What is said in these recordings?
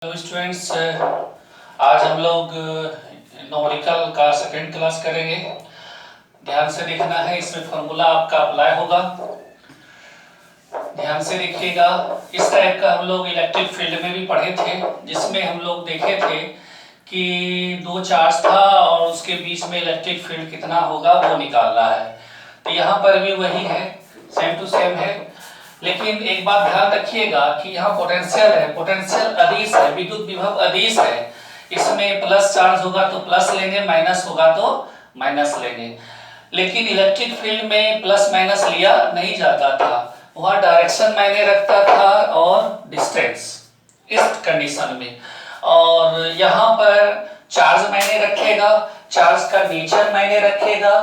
Hello students, आज हम लोग न्यूमेरिकल का सेकंड क्लास करेंगे। ध्यान से देखना है, इसमें फॉर्मूला आपका अप्लाई होगा। ध्यान से देखिएगा। इस टाइप का हम लोग इलेक्ट्रिक फील्ड में भी पढ़े थे, जिसमें हम लोग देखे थे कि दो चार्ज था और उसके बीच में इलेक्ट्रिक फील्ड कितना होगा वो निकालना है। तो यहाँ पर भी वही है, सेम टू सेम है। लेकिन एक बात ध्यान रखिएगा कि यहाँ पोटेंशियल है, पोटेंशियल अदिश है, विद्युत विभव अदिश है। इसमें प्लस चार्ज होगा तो प्लस लेंगे, माइनस होगा तो माइनस लेंगे। लेकिन इलेक्ट्रिक फील्ड में प्लस माइनस लिया नहीं जाता था, वहाँ डायरेक्शन मायने रखता था और डिस्टेंस, इस कंडीशन में। और यहाँ पर चार्ज मायने रखेगा, चार्ज का नेचर मायने रखेगा,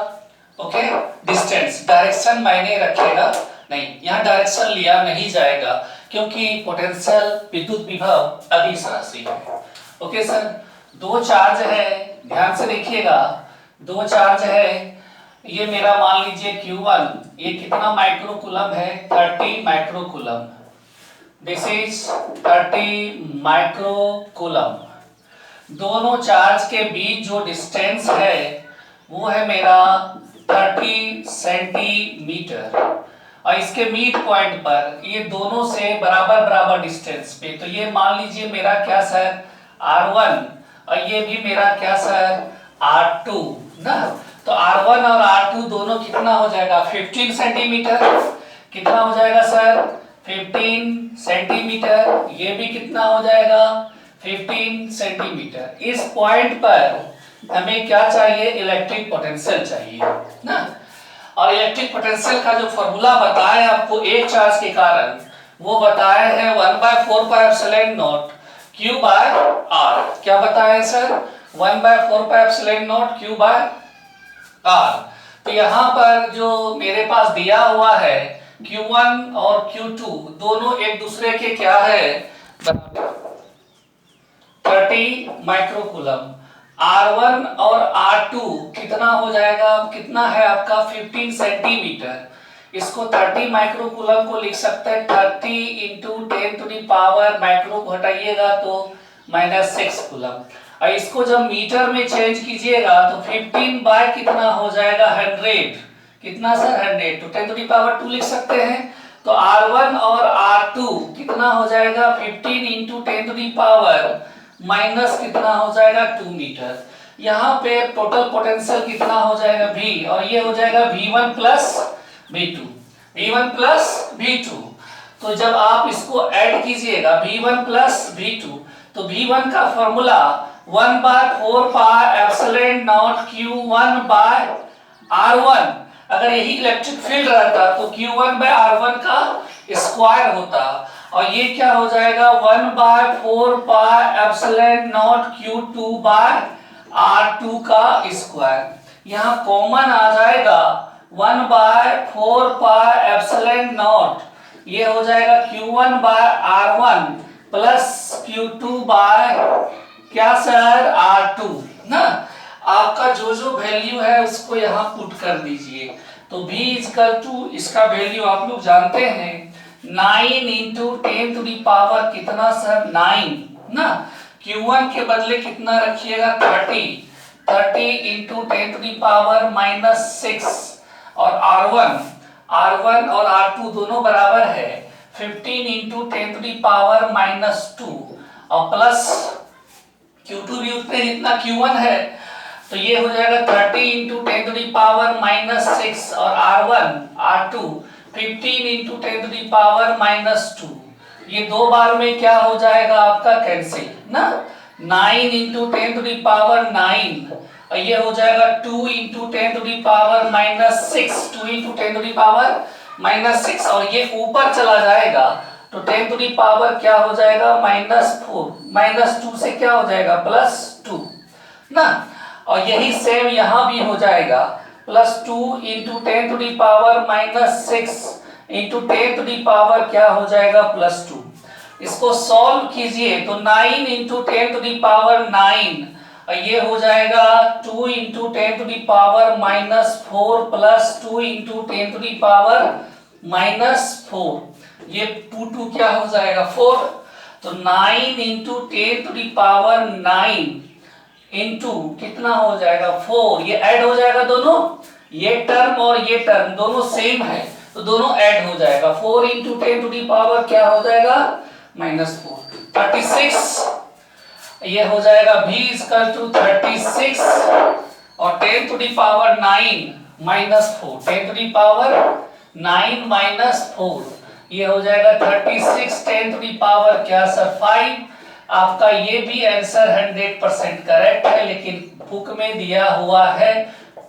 ओके। डिस्टेंस, डायरेक्शन मायने रखेगा नहीं, यहाँ डायरेक्शन लिया नहीं जाएगा क्योंकि पोटेंशियल विद्युत विभव अदिश राशि है। ओके सर, दो चार्ज है, ध्यान से देखिएगा। दो चार्ज है, ये मेरा मान लीजिए Q1, ये कितना माइक्रोकूलम है? 30 माइक्रोकूलम। This is 30 microcoulomb. दोनों चार्ज के बीच जो डिस्टेंस है वो है मेरा 30 सेंटीमीटर। और इसके मिड पॉइंट पर ये दोनों से बराबर बराबर डिस्टेंस पे, तो ये मान लीजिए मेरा क्या सर R1 और ये भी मेरा क्या सर R2 ना। तो R1 और R2 दोनों कितना हो जाएगा? 15 सेंटीमीटर। कितना हो जाएगा सर? 15 सेंटीमीटर। ये भी कितना हो जाएगा? 15 सेंटीमीटर। इस पॉइंट पर हमें क्या चाहिए? इलेक्ट्रिक पोटेंशियल चाहिए ना। और इलेक्ट्रिक पोटेंशियल का जो फॉर्मूला बताया आपको एक चार्ज के कारण, वो बताया है 1/4πε0 Q/R। क्या बताया है सर? 1/4πε0 Q/R। तो यहाँ पर जो मेरे पास दिया हुआ है Q1 और Q2 दोनों एक दूसरे के क्या है? 30 माइक्रोकूलम। R1 और R2 कितना हो जाएगा? कितना है आपका? 15 सेंटीमीटर। इसको 30 माइक्रोकूलम को लिख सकते हैं 30 into 10 to the power, micro को हटाइएगा तो -6 कूलम। और इसको जब मीटर में चेंज कीजिएगा तो 15 बाय कितना हो जाएगा? 100। कितना सर? 100। तो 10 टू दी पावर 2 लिख सकते हैं। तो R1 और R2 कितना हो जाएगा? 15 into 10 to the power minus कितना हो जाएगा? 2 मीटर। यहाँ पे टोटल पोटेंशियल कितना हो जाएगा? V, और ये हो जाएगा V1 plus V2। V1 plus V2। तो जब आप इसको ऐड कीजिएगा V1 प्लस V2, तो V1 का फॉर्मूला 1/4πε0 Q1/R1। अगर यही इलेक्ट्रिक फील्ड रहता तो Q1/R1 का स्क्वायर होता, और ये क्या हो जाएगा? 1/4πε0 Q2/R2 का स्क्वायर। यहाँ कॉमन आ जाएगा 1/4πε0, ये हो जाएगा Q1/R1 प्लस Q2 बाय क्या सर? R2 ना। आपका जो जो वैल्यू है उसको यहाँ पुट कर दीजिए। तो V इक्वल टू, इसका वैल्यू आप लोग जानते हैं 9 इंटू 10 टू दी पावर कितना सर? 9 ना। Q1 के बदले कितना रखिएगा? 30 इंटू 10 टू दी पावर -6। और R1 और R2 दोनों बराबर है 15 इंटू 10 टू दी पावर -2, और प्लस Q2 भी उतने जितना Q1 है, तो ये हो जाएगा 30 इंटू 10 टू दी पावर -6, और R2 15 into 10 to the power -2। ये दो बार में क्या हो जाएगा आपका? कैंसिल ना। 9 इंटू 10 टू दी पावर 9, और ये हो जाएगा 2 into 10 to the power -6, 2 into 10 to the power -6, और ये ऊपर चला जाएगा तो 10 टू दी पावर क्या हो जाएगा? -4, -2 से क्या हो जाएगा? +2 ना। और यही सेम यहाँ भी हो जाएगा, +2 into 10 to the power -6 into 10 to the power क्या हो जाएगा? +2। इसको सॉल्व कीजिए तो 9 इंटू 10 टू दी पावर 9, और ये हो जाएगा 2 into 10 to the power -4 plus 2 into 10 to the power -4। ये 2 क्या हो जाएगा? 4। तो 9 इंटू 10⁹ 9 इंटू कितना हो जाएगा 4, ये ऐड हो जाएगा दोनों, ये टर्म और ये टर्म दोनों सेम है तो दोनों ऐड हो जाएगा। 4 इंटू 10⁻, क्या हो जाएगा -4, 36। ये हो जाएगा v इक्वल टू 36 और 10⁹ 9 -4, 10⁹ ये हो जाएगा 36, 10⁻, क्या सर 5। आपका ये भी आंसर 100% करेक्ट है, लेकिन बुक में दिया हुआ है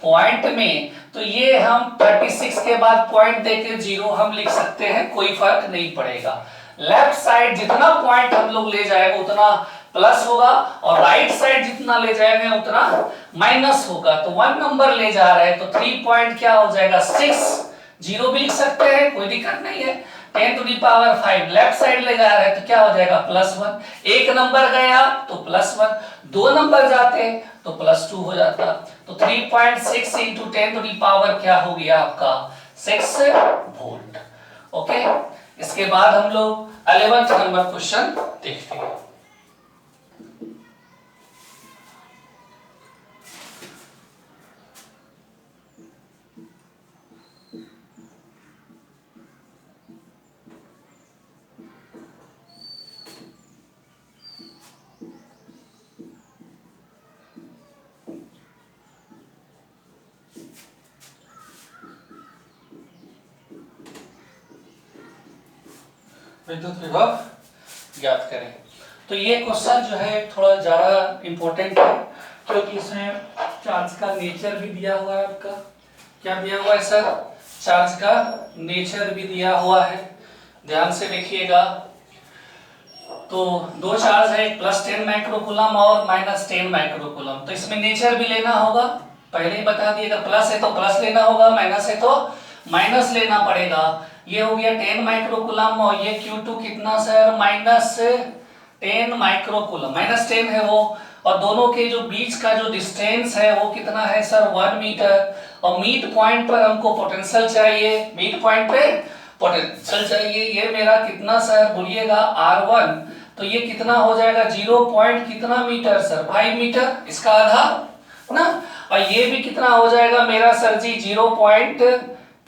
पॉइंट में, तो ये हम 36 के बाद पॉइंट देके 0 हम लिख सकते हैं, कोई फर्क नहीं पड़ेगा। लेफ्ट साइड जितना पॉइंट हम लोग ले जाएंगे उतना प्लस होगा और राइट साइड जितना ले जाएंगे उतना माइनस होगा। तो 1 नंबर ले जा रहे हैं तो 3 पॉइंट क्या हो जाएगा 6, 0 भी लिख सकते हैं, कोई दिक्कत नहीं है। 10⁵ लेफ्ट साइड ले जा रहे हैं तो क्या हो जाएगा +1, एक नंबर गया तो +1, 2 नंबर जाते तो +2 हो जाता। तो 3.6 इंटू 10⁻, क्या हो गया आपका 6 वोल्ट। ओके, इसके बाद हम लोग 11th नंबर क्वेश्चन देखते हैं। विद्युत विभव ज्ञात करें। तो ये क्वेश्चन जो है थोड़ा ज्यादा इंपॉर्टेंट है, क्योंकि इसमें चार्ज का नेचर भी दिया हुआ है। आपका क्या दिया हुआ है सर, चार्ज का नेचर भी दिया हुआ है, ध्यान से देखिएगा। तो दो चार्ज है, +10 माइक्रोकूलम और -10 माइक्रोकूलम। तो इसमें नेचर भी लेना होगा, पहले ही बता दिएगा, प्लस है तो प्लस लेना होगा, माइनस है तो माइनस लेना पड़ेगा। ये हो गया 10 माइक्रोकूलम और ये Q2 कितना सर -10 माइक्रोकूलम, -10 है वो, और दोनों के जो बीच का जो डिस्टेंस है वो कितना है सर 1 मीटर। और मीड पॉइंट पर हमको पोटेंशियल चाहिए, मीड पॉइंट पे पोटेंशियल चाहिए। ये मेरा कितना सर बोलिएगा R1, तो ये कितना हो जाएगा 0 पॉइंट कितना मीटर सर 5 मीटर, इसका आधा ना। और ये भी कितना हो जाएगा मेरा सर जी 0 पॉइंट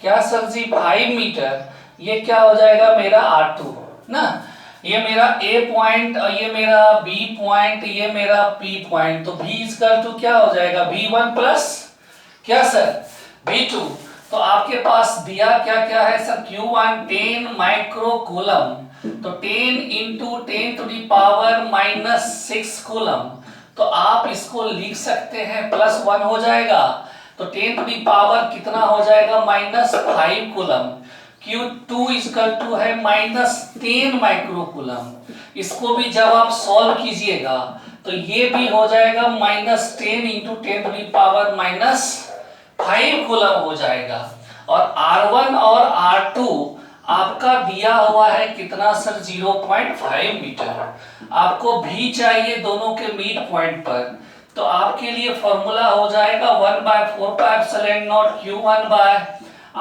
क्या सर जी 5 मीटर। ये क्या हो जाएगा मेरा R2 ना, ये मेरा A पॉइंट और ये मेरा B पॉइंट, ये मेरा P पॉइंट। तो V इक्वल टू क्या हो जाएगा V1 प्लस क्या सर V2। तो आपके पास दिया क्या क्या है सर Q1 10 माइक्रोकूलम, तो 10 इंटू 10⁻⁻6 कूलम। तो आप इसको लिख सकते हैं +1 हो जाएगा, तो 10 कितना हो जाएगा -5 कूलम। Q2 इक्वल टू है -10 माइक्रोकूलम। इसको भी जब आप सॉल्व कीजिएगा तो ये भी हो जाएगा -10 इंटू 10⁻⁻5 कूलम हो जाएगा। और R1 और R2 आपका दिया हुआ है कितना सर 0.5 मीटर। आपको भी चाहिए दोनों के मीड पॉइंट पर, तो आपके लिए फॉर्मूला हो जाएगा 1/4πε0 Q1 by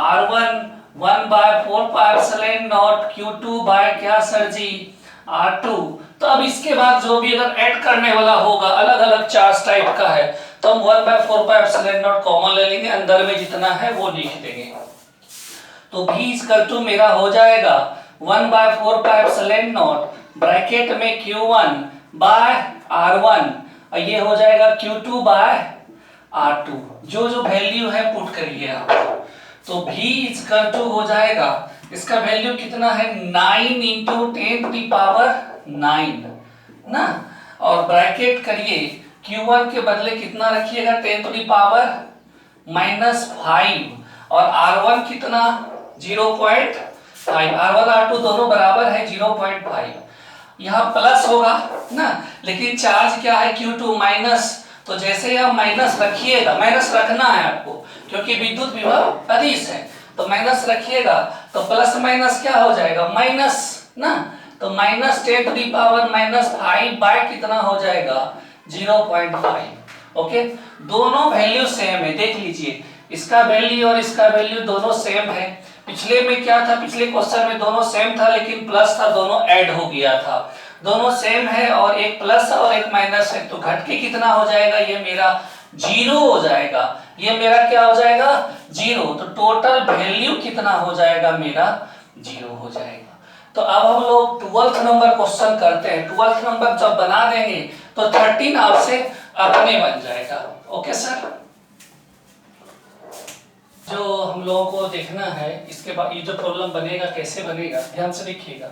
R1, 1/4πε0 Q2 by क्या सर जी R2। तो अब इसके बाद जो भी अगर ऐड करने वाला होगा अलग अलग चार्ज टाइप का है तो हम 1/4πε0 कॉमन ले लेंगे, अंदर में जितना है वो लिख देंगे। तो v इक्वल टू मेरा हो जाएगा 1/4πε0 ब्रैकेट में Q1 बाय R1 और ये हो जाएगा Q2 बाय R2। जो जो वैल्यू है पुट करिए आप। तो v इक्वल टू हो जाएगा, इसका वैल्यू कितना है 9 इंटू 10⁻9 ना, और ब्रैकेट करिए Q1 के बदले कितना रखिएगा 10⁻⁻5 और R1 कितना 0.5। R1 R2 दोनों बराबर है 0.5, यहाँ प्लस होगा ना, लेकिन चार्ज क्या है Q2 माइनस। तो जैसे आप माइनस रखिएगा, माइनस रखना है आपको क्योंकि विद्युत विभव अदिश है, तो माइनस रखिएगा तो प्लस माइनस क्या हो जाएगा माइनस ना। तो -10⁻⁻5 बाय कितना हो जाएगा 0.5। ओके, दोनों वैल्यू सेम है, देख लीजिए इसका वैल्यू और इसका वैल्यू दोनों सेम है। पिछले में क्या था, पिछले क्वेश्चन में दोनों सेम था लेकिन प्लस था, दोनों ऐड हो गया था। दोनों सेम है और एक प्लस और एक माइनस है, तो घट के कितना हो जाएगा, ये मेरा जीरो हो जाएगा, ये मेरा क्या हो जाएगा, जीरो। तो टोटल वैल्यू कितना हो जाएगा, मेरा जीरो हो जाएगा। तो अब हम लोग 12th नंबर क्वेश्चन करते हैं। 12th नंबर जब बना देंगे तो 13 आपसे अपने बन जाएगा। ओके सर, जो हम लोगों को देखना है इसके बाद ये जो प्रॉब्लम बनेगा कैसे बनेगा, ध्यान से देखिएगा।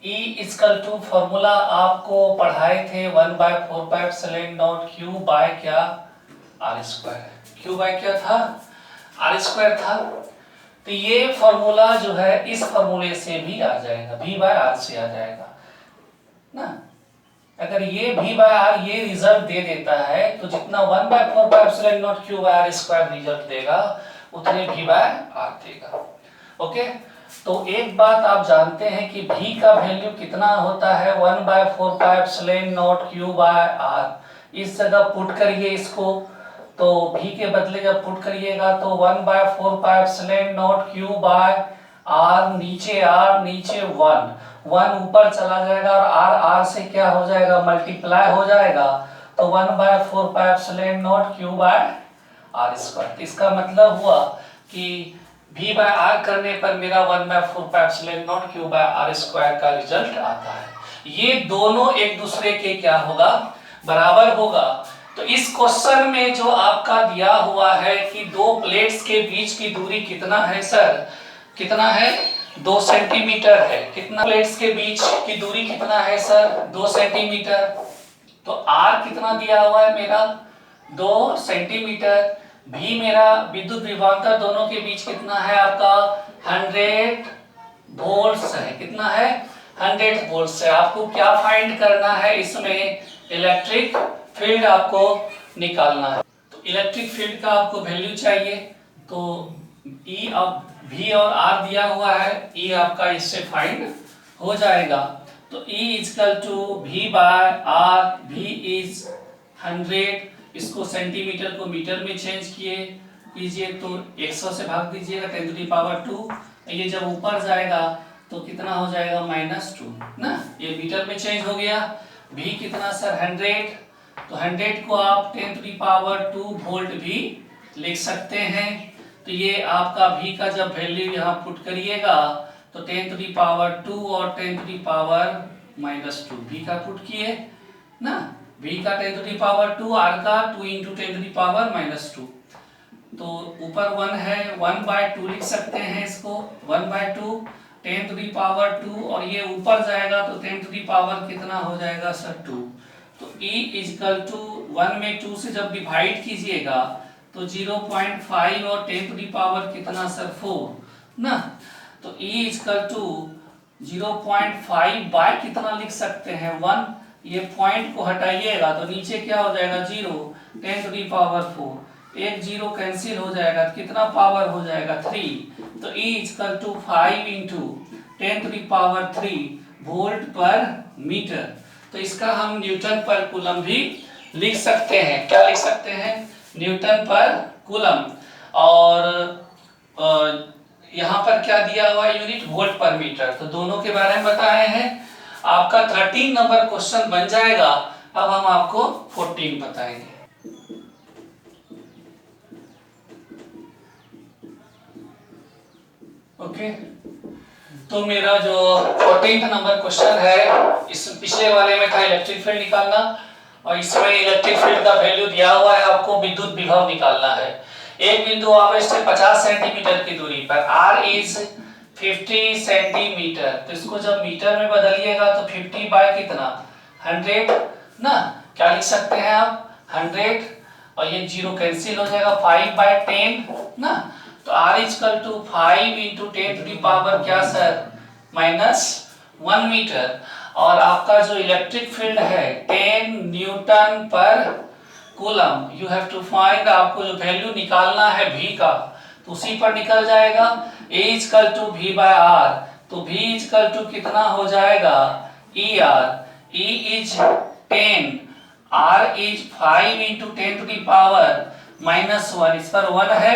E इक्वल टू फॉर्मूला आपको पढ़ाए थे 1/4 सेलेन नॉट Q बाय क्या, R स्क्वायर। Q बाय क्या था, R स्क्वायर था। तो ये फॉर्मूला जो है इस फॉर्मूले से भी आ जाएगा, V बाय R से आ जाएगा ना। अगर ये V बाय R ये रिजल्ट दे देता है तो जितना 1/4 epsilon naught Q by R square result देगा उतने V बाय R देगा। ओके, तो एक बात आप जानते हैं कि V का वैल्यू कितना होता है, 1/4 epsilon naught Q by R। इस जगह पुट करिए इसको, तो V के बदले जब पुट करिएगा तो 1/4 epsilon naught Q by R, नीचे R नीचे 1 ऊपर चला जाएगा और R से क्या हो जाएगा, मल्टीप्लाई हो जाएगा। तो 1/4 epsilon naught Q by R square. इसका मतलब हुआ कि V बाय R करने पर मेरा 1/4 epsilon naught Q by R square का रिजल्ट आता है। ये दोनों एक दूसरे के क्या होगा, बराबर होगा। तो इस क्वेश्चन में जो आपका दिया हुआ है कि दो प्लेट्स के बीच की दूरी कितना है सर, कितना है, 2 सेंटीमीटर है। कितना प्लेट्स के बीच की दूरी कितना है सर, 2 सेंटीमीटर। तो R कितना दिया हुआ है मेरा, 2 सेंटीमीटर। भी मेरा विद्युत विभवांतर दोनों के बीच कितना है आपका, 100 वोल्ट्स है। कितना है, 100 वोल्ट्स है। आपको क्या फाइंड करना है, इसमें इलेक्ट्रिक फील्ड आपको निकालना है। तो इलेक्ट्रिक फील्ड का आपको वैल्यू चाहिए, तो E अब V और R दिया हुआ है, E आपका इससे फाइंड हो जाएगा। तो E equal to V by R, V is 100, इसको सेंटीमीटर को मीटर में चेंज कीजिए तो 100 से भाग दीजिएगा 10⁻²। ये जब ऊपर जाएगा तो कितना हो जाएगा, -2 ना, ये मीटर में चेंज हो गया। V कितना सर, 100, तो 100 को आप 10⁻² वोल्ट भी लिख सकते हैं। तो ये आपका V का जब वैल्यू यहाँ पुट करिएगा तो 10⁻² और 10⁻², V का पुट किए ना, V का 10⁻², R का 2 × 10⁻²। तो ऊपर 1 है, 1/2 लिख सकते हैं इसको, 1/2 10⁻², और ये ऊपर जाएगा तो 10 कितना हो जाएगा सर, 2। तो E इक्वल टू 1 में 2 से जब डिवाइड कीजिएगा तो 0.5 और 10 कितना सर, 4 ना। तो E इक्वल टू 0.5 बाय कितना लिख सकते हैं, 1। ये पॉइंट को हटाइएगा तो नीचे क्या हो जाएगा, 0, 10⁻4, एक 0 कैंसिल हो जाएगा तो कितना पावर हो जाएगा, 3। तो E इक्वल टू 5 × 10⁻³ वोल्ट पर मीटर। तो इसका हम न्यूटन पर कूलम भी लिख सकते हैं। क्या लिख सकते हैं, न्यूटन पर कूलम। और यहाँ पर क्या दिया हुआ है, यूनिट वोल्ट पर मीटर। तो दोनों के बारे में बताए हैं। आपका 13 नंबर क्वेश्चन बन जाएगा। अब हम आपको 14 बताएंगे। ओके, तो मेरा जो 14th नंबर क्वेश्चन है, इस पिछले वाले में था इलेक्ट्रिक फील्ड निकालना, और इसमें इलेक्ट्रिक फील्ड का वैल्यू दिया हुआ है, आपको विद्युत विभव निकालना है। एक बिंदु आवेश से 50 सेंटीमीटर की दूरी पर R इज 50 सेंटीमीटर। तो इसको जब मीटर में बदलिएगा तो 50 बाय कितना, 100 ना। क्या लिख सकते हैं आप, 100, और ये 0 कैंसिल हो जाएगा, 5/10 ना। तो R इक्वल टू 5 × 10⁻, क्या सर, -1 मीटर। और आपका जो इलेक्ट्रिक फील्ड है 10 newton per coulomb. You have to find, आपको जो वैल्यू निकालना है V का, तो उसी पर निकल जाएगा। A equal to V by R, तो V इक्वल टू कितना हो जाएगा, ER। E is 10, R is 5 × 10⁻⁻1, इस पर 1 है,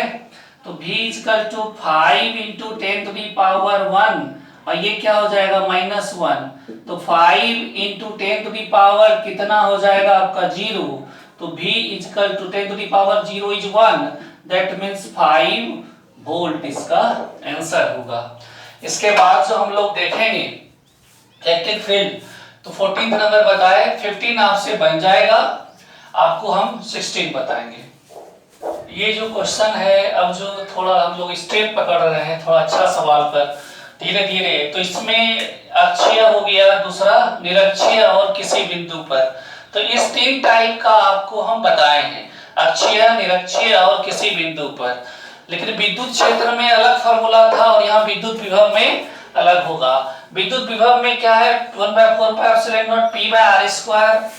तो V इक्वल टू 5 × 10⁻1 और ये क्या हो जाएगा -1, तो 5 इंटू 10 टू द पावर कितना हो जाएगा आपका 0, तो V equal to 10 to the power 0 is 1, that means 5 volt इसका आंसर होगा। इसके बाद जो हम लोग देखेंगे इलेक्ट्रिक फील्ड, तो 14 नंबर बताए, 15 आपसे बन जाएगा, आपको हम 16 बताएंगे। ये जो क्वेश्चन है, अब जो थोड़ा हम लोग स्टेप पकड़ रहे हैं थोड़ा अच्छा सवाल पर धीरे धीरे, तो इसमें अक्षीय हो गया, दूसरा निरक्षीय और किसी बिंदु पर, तो इस 3 टाइप का आपको हम बताए हैं, अक्षीय, निरक्षीय और किसी बिंदु पर। लेकिन विद्युत क्षेत्र में अलग फॉर्मूला था और यहाँ विद्युत विभव में अलग होगा। विद्युत विभव में क्या है 1/4πε0 P/r²,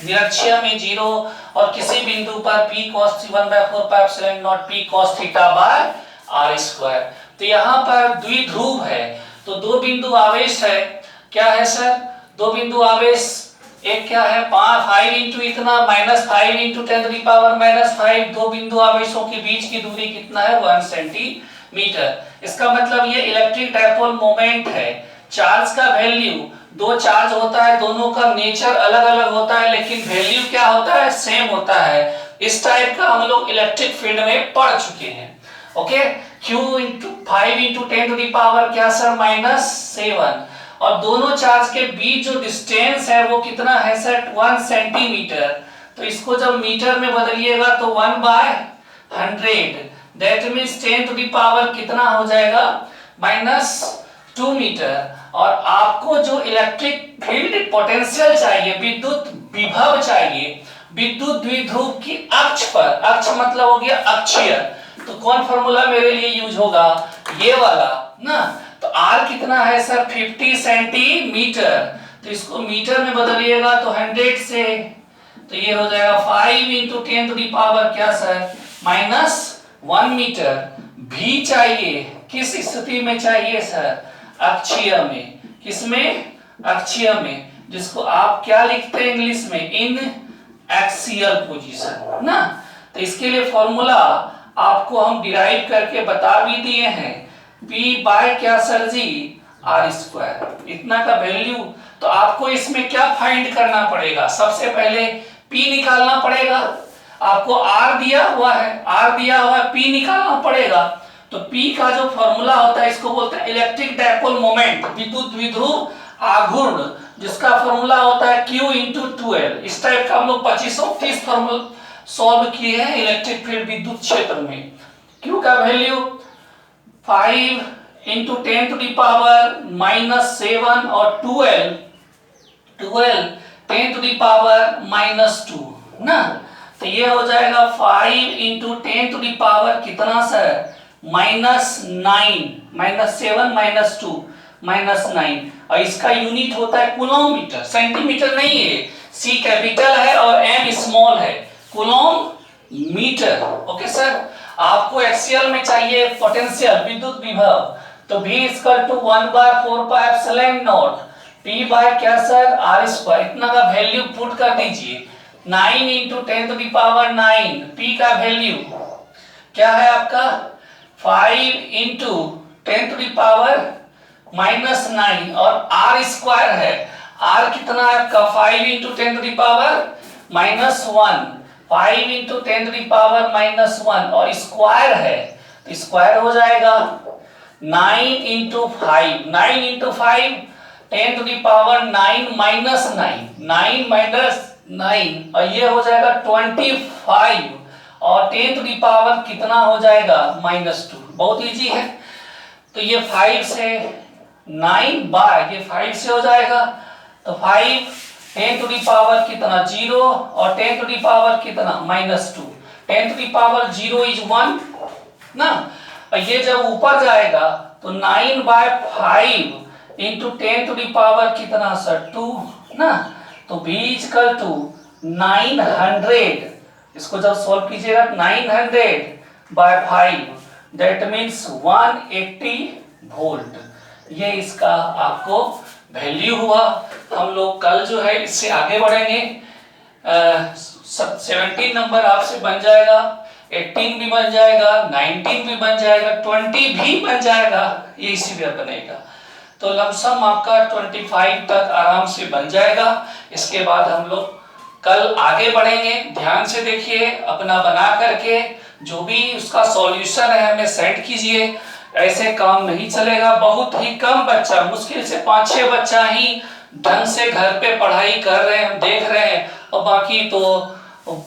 निरक्षीय में 0 और किसी बिंदु पर P cos 1/4πε0 P cos θ/r²। तो यहाँ पर द्विध्रुव है, तो 2 बिंदु आवेश है, क्या है सर 2 बिंदु आवेश, एक क्या है 5 इंटू इतना -5 इंटू 10 टू द पावर -5, 2 बिंदु आवेशों के बीच की दूरी कितना है 1 सेंटीमीटर। इसका मतलब ये इलेक्ट्रिक डायपोल मोमेंट है। चार्ज का वैल्यू, 2 चार्ज होता है, दोनों का नेचर अलग अलग होता है लेकिन वैल्यू क्या होता है सेम होता है। इस टाइप का हम लोग इलेक्ट्रिक फील्ड में पढ़ चुके हैं। Okay, Q into 5 into 10 to the power क्या सर -7, और दोनों चार्ज के बीच जो डिस्टेंस है वो कितना है सर 1 सेंटीमीटर। तो इसको जब मीटर में बदलिएगा तो 1/100, that means 10 to the power कितना हो जाएगा -2 मीटर। और आपको जो इलेक्ट्रिक फील्ड पोटेंशियल चाहिए, विद्युत विभव चाहिए विद्युत द्विध्रुव की अक्ष पर, अक्ष मतलब हो गया अक्षीय, तो कौन फॉर्मूला मेरे लिए यूज होगा ये वाला ना। तो R कितना है सर 50 सेंटीमीटर, तो इसको मीटर में बदलिएगा तो 100 से, तो ये हो जाएगा 5 इंटू 10 टू द पावर क्या सर -1 मीटर। भी चाहिए किस स्थिति में चाहिए सर अक्षीय में, किसमें अक्षीय में, जिसको आप क्या लिखते हैं इंग्लिश में इन एक्सियल पोजीशन ना। तो इसके लिए फॉर्मूला आपको हम डिराइव करके बता भी दिए हैं, P बाय क्या सर जी r², इतना का वैल्यू। तो आपको इसमें क्या फाइंड करना पड़ेगा, सबसे पहले P निकालना पड़ेगा। आपको R दिया हुआ है, P निकालना पड़ेगा। तो P का जो फॉर्मूला होता है इसको बोलते हैं इलेक्ट्रिक डायपोल मोमेंट, विद्युत द्विध्रुव आघूर्ण, जिसका फॉर्मूला होता है Q इंटू 12। इस टाइप का हम लोग 2530 फॉर्मूला सॉल्व किए हैं इलेक्ट्रिक फील्ड विद्युत क्षेत्र में। Q का value 5 into 10 to the power -7 और 12 10 टू द पावर -2 ना। तो ये हो जाएगा 5 इंटू 10 टू द पावर कितना सर -9, -7 -2 -9, और इसका यूनिट होता है कूलॉम, सेंटीमीटर नहीं है, C कैपिटल है और M स्मॉल है, कूलॉम मीटर। ओके सर, आपको एक्सियल में चाहिए पोटेंशियल विद्युत विभव, तो V equal to 1/4πε0 P by क्या सर r², इतना का वैल्यू पुट कर दीजिए। 9 into 10 to the power 9, P का वैल्यू क्या है आपका 5 इंटू 10 टू द पावर -9 और r² है, r कितना है आपका 5 into 10 to the power -1, 5 into 10 to the power -1 और स्क्वायर है, तो स्क्वायर हो जाएगा 9 into 5, 9 into 5 10 to the power 9 -9 और ये हो जाएगा 25 और 10 टू द पावर कितना हो जाएगा -2। बहुत इजी है। तो ये 5 से 9 बाय ये 5 से हो जाएगा, तो 5 10 टू द पावर कितना 0 और 10 टू द पावर कितना -2, 10 टू द पावर 0 इज 1 ना। और ये जब ऊपर जाएगा तो 9/5 इंटू 10 टू द पावर कितना सर 2 ना। तो V इक्वल टू 900, इसको जब सॉल्व कीजिएगा 900/5, दैट मीन्स 180 वोल्ट। ये इसका आपको वैल्यू हुआ। हम लोग कल जो है इससे आगे बढ़ेंगे। 17 नंबर आपसे बन जाएगा, 18 भी बन जाएगा, 19 भी बन जाएगा, 20 भी बन जाएगा, ये इसी तरह बनेगा। तो लमसम आपका 25 तक आराम से बन जाएगा। इसके बाद हम लोग कल आगे बढ़ेंगे। ध्यान से देखिए, अपना बना करके जो भी उसका सॉल्यूशन है हमें सेंड कीजिए। ऐसे काम नहीं चलेगा। बहुत ही कम बच्चा, मुश्किल से 5-6 बच्चा ही ढंग से घर पे पढ़ाई कर रहे हैं, हम देख रहे हैं, और बाकी तो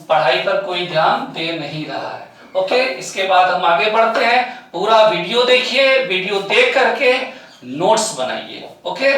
पढ़ाई पर कोई ध्यान दे नहीं रहा है। ओके, इसके बाद हम आगे बढ़ते हैं। पूरा वीडियो देखिए, वीडियो देख करके नोट्स बनाइए। ओके।